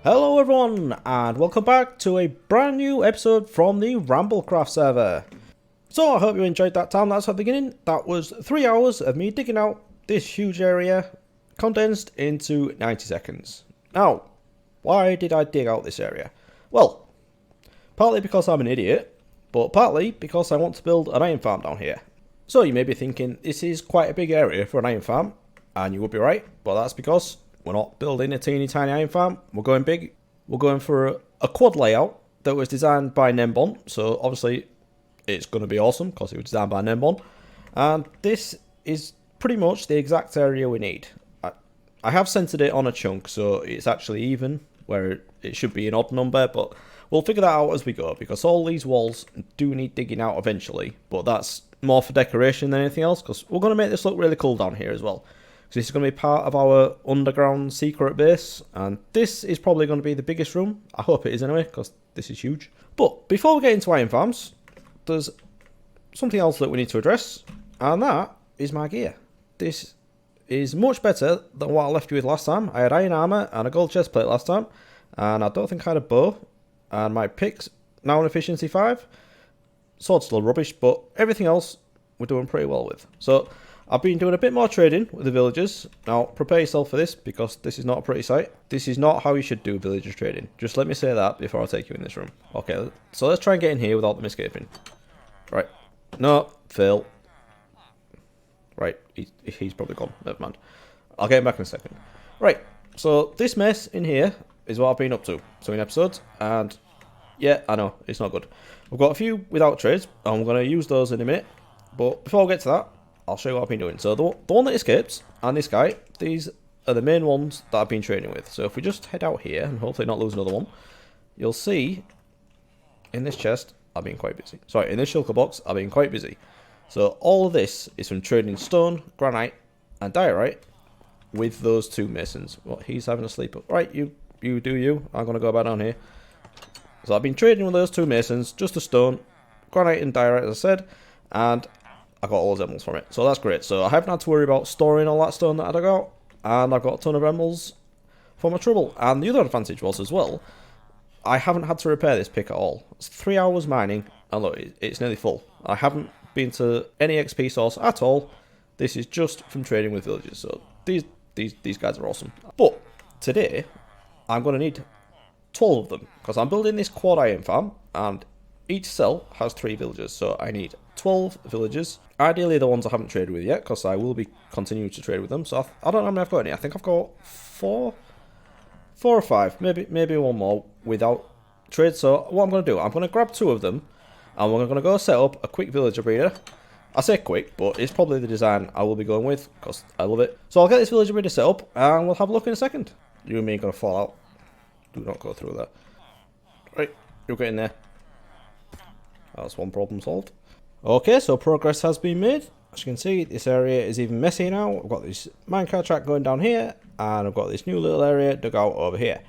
Hello everyone, and welcome back to a brand new episode from the RambleCraft server. So I hope you enjoyed that time that's at the beginning. That was 3 hours of me digging out this huge area, condensed into 90 seconds. Now, why did I dig out this area? Well, partly because I'm an idiot, but partly because I want to build an iron farm down here. So you may be thinking, this is quite a big area for an iron farm, and you would be right, but that's because we're not building a teeny tiny iron farm. We're going big. We're going for a quad layout that was designed by Gnembon. So obviously it's going to be awesome because it was designed by Gnembon. And this is pretty much the exact area we need. I have centered it on a chunk, so it's actually even where it should be an odd number. But we'll figure that out as we go, because all these walls do need digging out eventually. But that's more for decoration than anything else, because we're going to make this look really cool down here as well. So this is going to be part of our underground secret base, and this is probably going to be the biggest room. I hope it is anyway, because this is huge. But before we get into iron farms, there's something else that we need to address, and that is my gear. This is much better than what I left you with last time. I had iron armor and a gold chest plate last time, and I don't think I had a bow, and my pick's now an efficiency 5. Sword's still rubbish, but everything else we're doing pretty well with. So I've been doing a bit more trading with the villagers. Now, prepare yourself for this, because this is not a pretty sight. This is not how you should do villagers trading. Just let me say that before I take you in this room. Okay, so let's try and get in here without them escaping. Right. No, fail. Right, he's probably gone. Never mind. I'll get him back in a second. Right, so this mess in here is what I've been up to between episodes. And yeah, I know, it's not good. We've got a few without trades, and we're going to use those in a minute. But before we get to that, I'll show you what I've been doing. So the one that escapes, and this guy, these are the main ones that I've been trading with. So if we just head out here, and hopefully not lose another one, you'll see in this chest, I've been quite busy. Sorry, in this shulker box, I've been quite busy. So all of this is from trading stone, granite, and diorite with those two masons. Well, he's having a sleep. Right, you do you. I'm going to go back down here. So I've been trading with those two masons, just the stone, granite and diorite, as I said, and I got all those emeralds from it, so that's great. So I haven't had to worry about storing all that stone that I dug out, and I've got a ton of emeralds for my trouble. And the other advantage was as well, I haven't had to repair this pick at all. It's 3 hours mining, and look, it's nearly full. I haven't been to any XP source at all. This is just from trading with villagers, so these guys are awesome. But today, I'm going to need 12 of them, because I'm building this quad iron farm, and each cell has 3 villagers, so I need 12 villagers. Ideally the ones I haven't traded with yet, because I will be continuing to trade with them. So I don't know how many I've got any. I think I've got 4 or 5, maybe one more without trade. So what I'm going to do, I'm going to grab 2 of them, and we're going to go set up a quick villager breeder. I say quick, but it's probably the design I will be going with, because I love it. So I'll get this villager breeder set up, and we'll have a look in a second. You and me are going to fall out. Do not go through that. Right, you're getting there. That's one problem solved. Okay, so progress has been made. As you can see, this area is even messier now. I've got this minecart track going down here, and I've got this new little area dug out over here.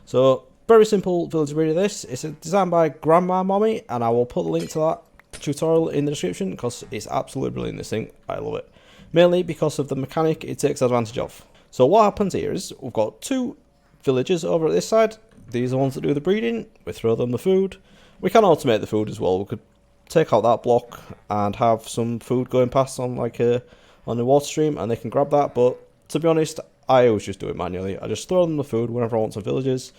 So, very simple villager breeder this. It's designed by Grandma Mommy, and I will put the link to that tutorial in the description, because it's absolutely brilliant, this thing. I love it. Mainly because of the mechanic it takes advantage of. So what happens here is, we've got 2 villagers over at this side. These are the ones that do the breeding. We throw them the food. We can automate the food as well. We could take out that block and have some food going past on on the water stream, and they can grab that. But to be honest, I always just do it manually. I just throw them the food whenever I want some villagers,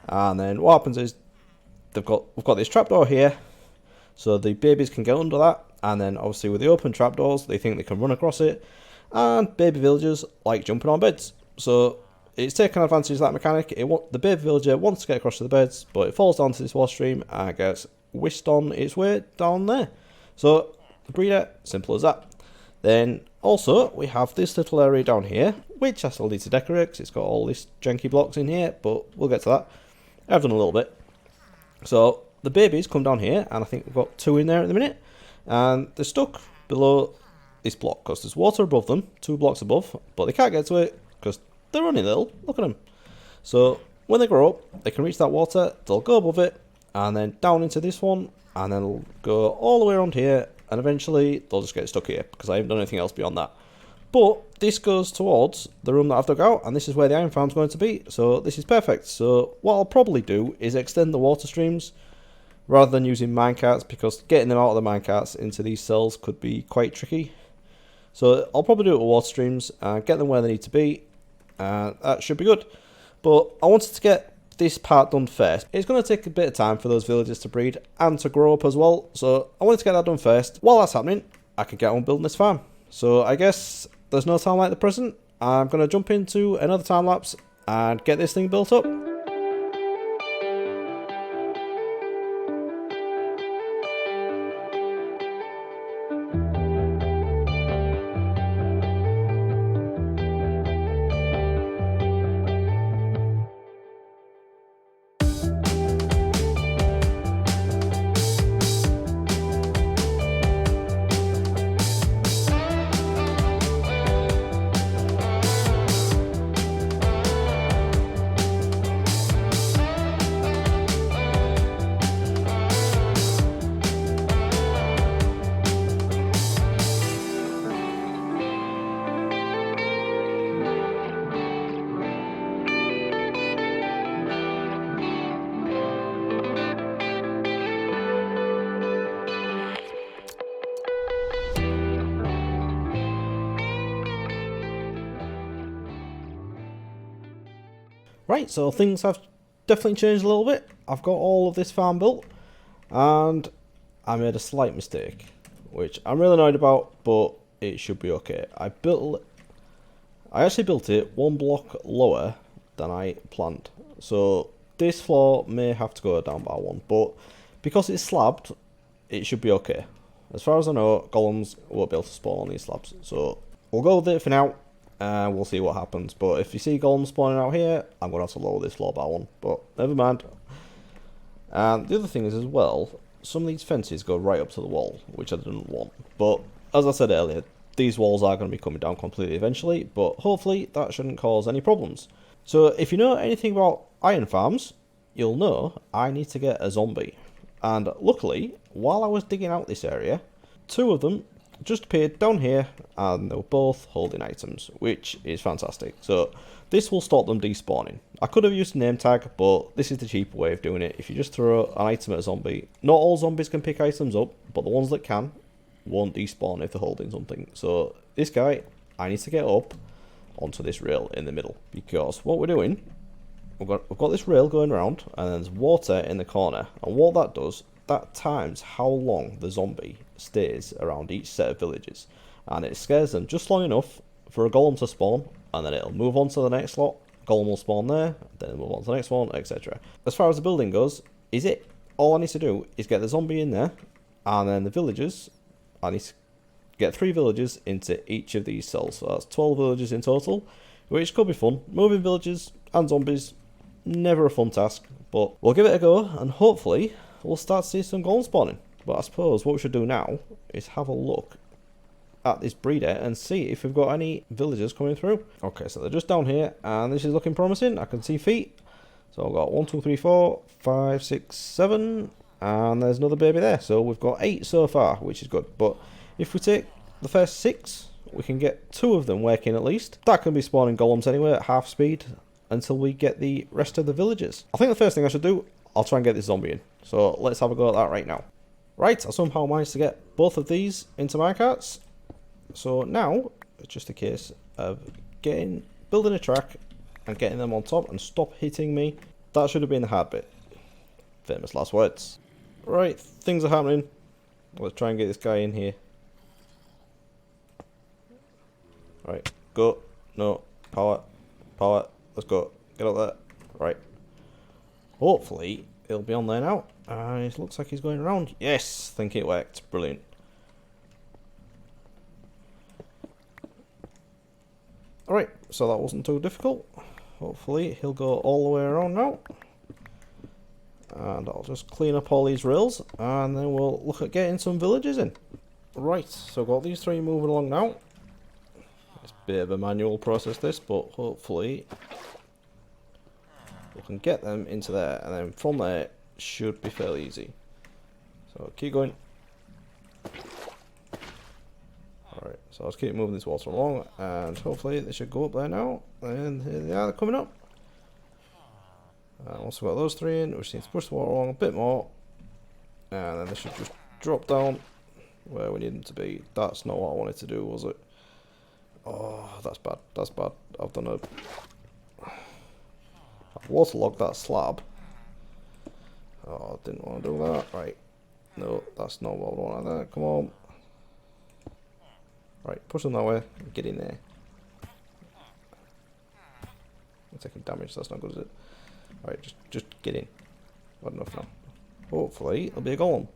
and then what happens is we've got this trapdoor here, so the babies can get under that, and then obviously with the open trapdoors, they think they can run across it, and baby villagers like jumping on beds. So it's taking advantage of that mechanic. The baby villager wants to get across to the beds, but it falls down to this water stream and gets whisked on its way down there. So the breeder, simple as that. Then also we have this little area down here, which I still need to decorate because it's got all these janky blocks in here, but we'll get to that. I've done a little bit. So the babies come down here, and I think we've got 2 in there at the minute, and they're stuck below this block because there's water above them, 2 blocks above, but they can't get to it because they're only little. Look at them. So when they grow up, they can reach that water, they'll go above it, and then down into this one, and then it'll go all the way around here, and eventually they'll just get stuck here, because I haven't done anything else beyond that. But this goes towards the room that I've dug out, and this is where the iron farm's going to be, so this is perfect. So what I'll probably do is extend the water streams rather than using minecarts, because getting them out of the minecarts into these cells could be quite tricky. So I'll probably do it with water streams and get them where they need to be, and that should be good. But I wanted to get this part done first. It's going to take a bit of time for those villagers to breed and to grow up as well, so I wanted to get that done first. While that's happening, I can get on building this farm. So I guess there's no time like the present. I'm going to jump into another time lapse and get this thing built up. Right, so things have definitely changed a little bit. I've got all of this farm built, and I made a slight mistake, which I'm really annoyed about, but it should be okay. I actually built it one block lower than I planned, so this floor may have to go down by one, but because it's slabbed, it should be okay. As far as I know, golems won't be able to spawn on these slabs, so we'll go with it for now. And we'll see what happens. But if you see golems spawning out here, I'm going to have to lower this floor by one. But never mind. And the other thing is as well, some of these fences go right up to the wall, which I didn't want. But as I said earlier, these walls are going to be coming down completely eventually. But hopefully that shouldn't cause any problems. So if you know anything about iron farms, you'll know I need to get a zombie. And luckily, while I was digging out this area, two of them just appeared down here, and they were both holding items, which is fantastic. So this will stop them despawning. I could have used a name tag, but this is the cheaper way of doing it. If you just throw an item at a zombie, not all zombies can pick items up, but the ones that can won't despawn if they're holding something. So this guy, I need to get up onto this rail in the middle, because what we're doing, we've got this rail going around, and then there's water in the corner, and what that does, that times how long the zombie stays around each set of villages, and it scares them just long enough for a golem to spawn, and then it'll move on to the next lot. Golem will spawn there, then it'll move on to the next one, etc. As far as the building goes, is it all I need to do is get the zombie in there, and then the villagers, I need to get 3 villagers into each of these cells, so that's 12 villagers in total, which could be fun. Moving villagers and zombies, never a fun task, but we'll give it a go, and hopefully we'll start to see some golem spawning. But I suppose what we should do now is have a look at this breeder and see if we've got any villagers coming through. Okay, so they're just down here, and this is looking promising. I can see feet. So I've got 1, 2, 3, 4, 5, 6, 7, and there's another baby there. So we've got 8 so far, which is good. But if we take the first 6, we can get 2 of them working at least. That can be spawning golems anyway at half speed until we get the rest of the villagers. I think the first thing I should do, I'll try and get this zombie in. So let's have a go at that right now. Right, I somehow managed to get both of these into my carts. So now it's just a case of building a track and getting them on top and stop hitting me. That should have been the hard bit. Famous last words. Right, things are happening. Let's try and get this guy in here. Right, go. No, power. Let's go. Get up there. Right. Hopefully it'll be on there now. It looks like he's going around. Yes, I think it worked. Brilliant. Alright, so that wasn't too difficult. Hopefully he'll go all the way around now. And I'll just clean up all these rails, and then we'll look at getting some villagers in. Right, so I've got these 3 moving along now. It's a bit of a manual process this, but hopefully we can get them into there, and then from there should be fairly easy. So keep going. Alright, so I'll just keep moving this water along, and hopefully they should go up there now. And here they are, they're coming up. And once we've got those three in, we just need to push the water along a bit more. And then they should just drop down where we need them to be. That's not what I wanted to do, was it? Oh, that's bad. That's bad. I've waterlogged that slab. Oh, I didn't want to do that. Right. No, that's not what I want either. Come on. Right, push them that way. Get in there. I'm taking damage, that's not good, is it? Alright, just get in. Not enough now. Hopefully, it'll be a golem.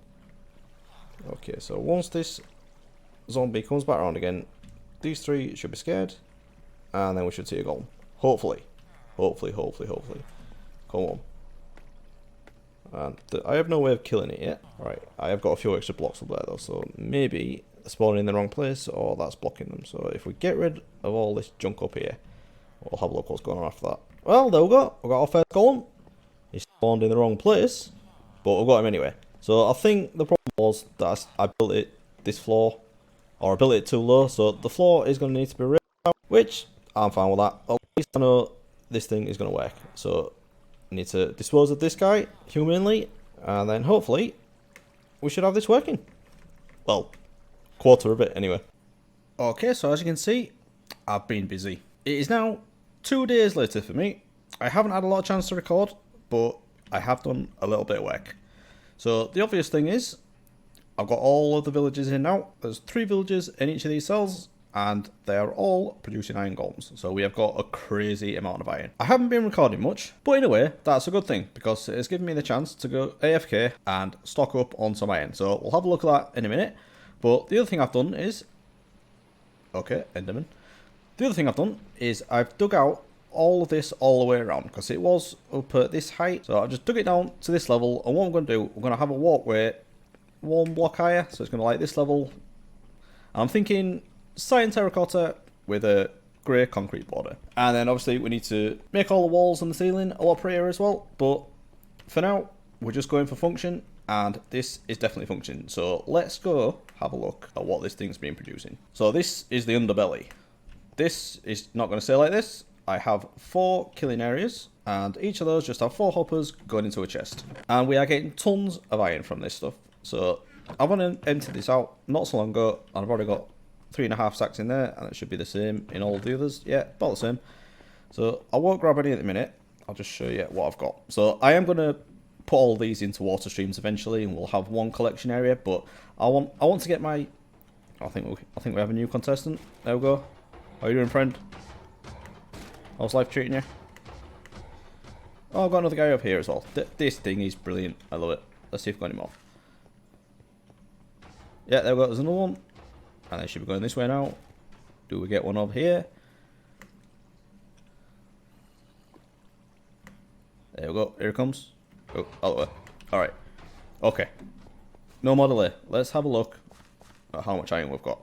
Okay, so once this zombie comes back around again, these three should be scared, and then we should see a golem. Hopefully. Hopefully. Come on. And I have no way of killing it yet. Right, I have got a few extra blocks up there though, so maybe they're spawning in the wrong place, or that's blocking them. So if we get rid of all this junk up here, we'll have a look what's going on after that. Well, there we go. We've got our first golem. He spawned in the wrong place, but we've got him anyway. So I think the problem was that I built it this floor, or I built it too low, so the floor is going to need to be raised out, which I'm fine with that. At least I know this thing is going to work. So I need to dispose of this guy humanely, and then hopefully we should have this working. Well, quarter of it anyway. Okay, so as you can see, I've been busy. It is now 2 days later for me. I haven't had a lot of chance to record, but I have done a little bit of work. So the obvious thing is, I've got all of the villages in now. There's 3 villages in each of these cells, and they are all producing iron golems. So we have got a crazy amount of iron. I haven't been recording much, but in a way, that's a good thing, because it's given me the chance to go AFK and stock up on some iron. So we'll have a look at that in a minute. But the other thing I've done is... Okay, Enderman. The other thing I've done is I've dug out all of this all the way around, because it was up at this height. So I just dug it down to this level, and what I'm going to do, we're going to have a walkway 1 block higher, so it's going to like this level. And I'm thinking cyan terracotta with a grey concrete border. And then obviously we need to make all the walls and the ceiling a lot prettier as well. But for now, we're just going for function, and this is definitely functioning. So let's go have a look at what this thing's been producing. So this is the underbelly. This is not going to stay like this. I have 4 killing areas, and each of those just have 4 hoppers going into a chest. And we are getting tons of iron from this stuff. So I've only emptied this out not so long ago, and I've already got 3.5 stacks in there, and it should be the same in all of the others. Yeah, about the same. So I won't grab any at the minute. I'll just show you what I've got. So I am going to put all these into water streams eventually, and we'll have 1 collection area. But I want to get my... I think we have a new contestant. There we go. How you doing, friend? How's life treating you? Oh, I've got another guy up here as well. This thing is brilliant. I love it. Let's see if we've got any more. Yeah, there we go. There's another one. And they should be going this way now. Do we get one over here? There we go. Here it comes. Oh, other way. Alright. Okay. No more delay. Let's have a look at how much iron we've got.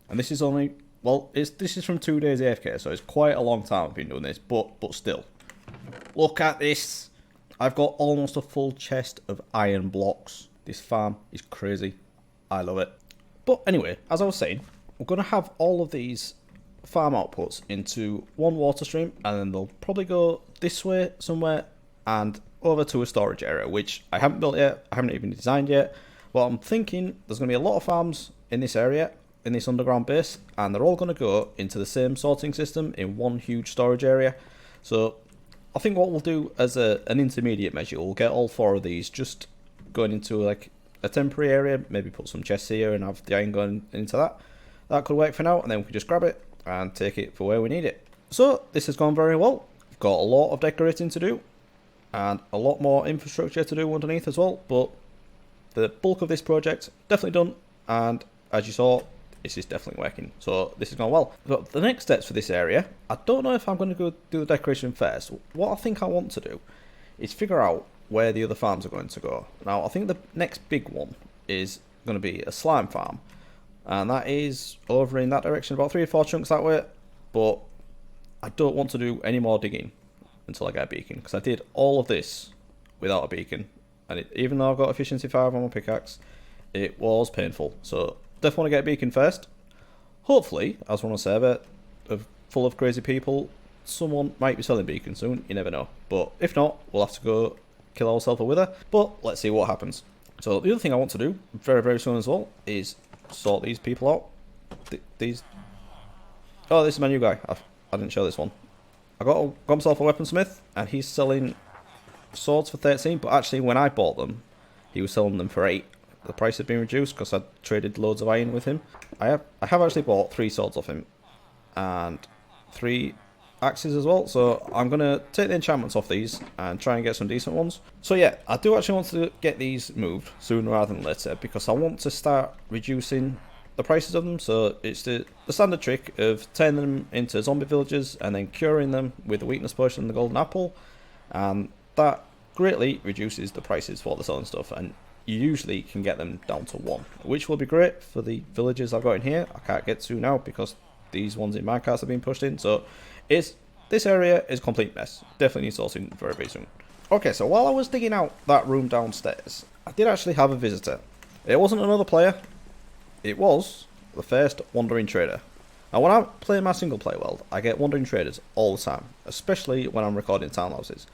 And this is only... Well, this is from 2 days AFK, so it's quite a long time I've been doing this. But still. Look at this. I've got almost a full chest of iron blocks. This farm is crazy. I love it. But anyway, as I was saying, we're going to have all of these farm outputs into 1 water stream, and then they'll probably go this way somewhere and over to a storage area, which I haven't built yet, I haven't even designed yet. But I'm thinking there's going to be a lot of farms in this area, in this underground base, and they're all going to go into the same sorting system in 1 huge storage area. So I think what we'll do as an intermediate measure, we'll get all 4 of these just going into like a temporary area, maybe put some chests here and have the iron going into that. That could work for now, and then we can just grab it and take it for where we need it. So this has gone very well. We've got a lot of decorating to do and a lot more infrastructure to do underneath as well, but the bulk of this project definitely done, and as you saw, this is definitely working. So this has gone well. But the next steps for this area, I don't know if I'm going to go do the decoration first. What I think I want to do is figure out where the other farms are going to go. Now, I think the next big one is going to be a slime farm, and that is over in that direction, about 3 or 4 chunks that way. But I don't want to do any more digging until I get a beacon, because I did all of this without a beacon, and even though I've got efficiency 5 on my pickaxe, it was painful. So definitely want to get a beacon first. hopefully, as we're on a server full of crazy people, someone might be selling beacons soon, you never know. But if not, we'll have to go kill ourselves a wither, but let's see what happens. So the other thing I want to do very, very soon as well is sort these people out. Oh, this is my new guy. I didn't show this one. I got myself a weaponsmith, and he's selling swords for 13, but actually when I bought them, he was selling them for 8. The price had been reduced because I traded loads of iron with him. I have actually bought 3 swords off him, and 3 axes as well, so I'm going to take the enchantments off these and try and get some decent ones. So yeah, I do actually want to get these moved sooner rather than later, because I want to start reducing the prices of them. So it's the standard trick of turning them into zombie villagers and then curing them with the weakness potion and the golden apple, and that greatly reduces the prices for the selling stuff, and you usually can get them down to 1, which will be great for the villagers I've got in here. I can't get to now because these ones in my carts have been pushed in, so this area is a complete mess. Definitely needs sorting very, very soon. Okay, so while I was digging out that room downstairs, I did actually have a visitor. It wasn't another player, it was the first wandering trader. Now when I play my single player world, I get wandering traders all the time, especially when I'm recording townhouses.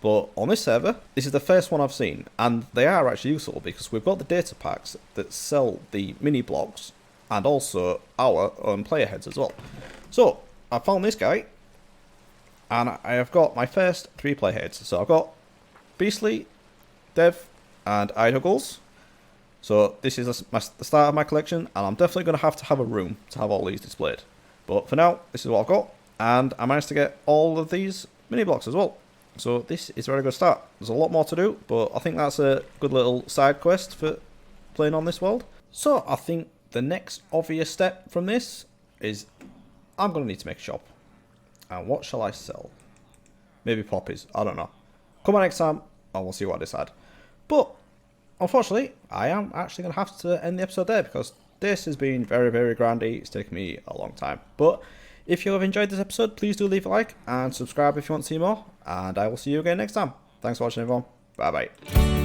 But on this server, this is the first one I've seen, and they are actually useful because we've got the data packs that sell the mini blocks and also our own player heads as well. So I found this guy, and I have got my first 3 player heads. So I've got Beastly, Dev, and Idoggles. So this is the start of my collection, and I'm definitely going to have a room to have all these displayed. But for now, this is what I've got, and I managed to get all of these mini blocks as well. So this is a very good start. There's a lot more to do, but I think that's a good little side quest for playing on this world. So I think the next obvious step from this is I'm going to need to make a shop. And what shall I sell? Maybe poppies, I don't know. Come on next time, and we'll see what I decide. But unfortunately, I am actually going to have to end the episode there because this has been very, very grindy. It's taken me a long time. But if you have enjoyed this episode, please do leave a like and subscribe if you want to see more. And I will see you again next time. Thanks for watching, everyone. Bye bye.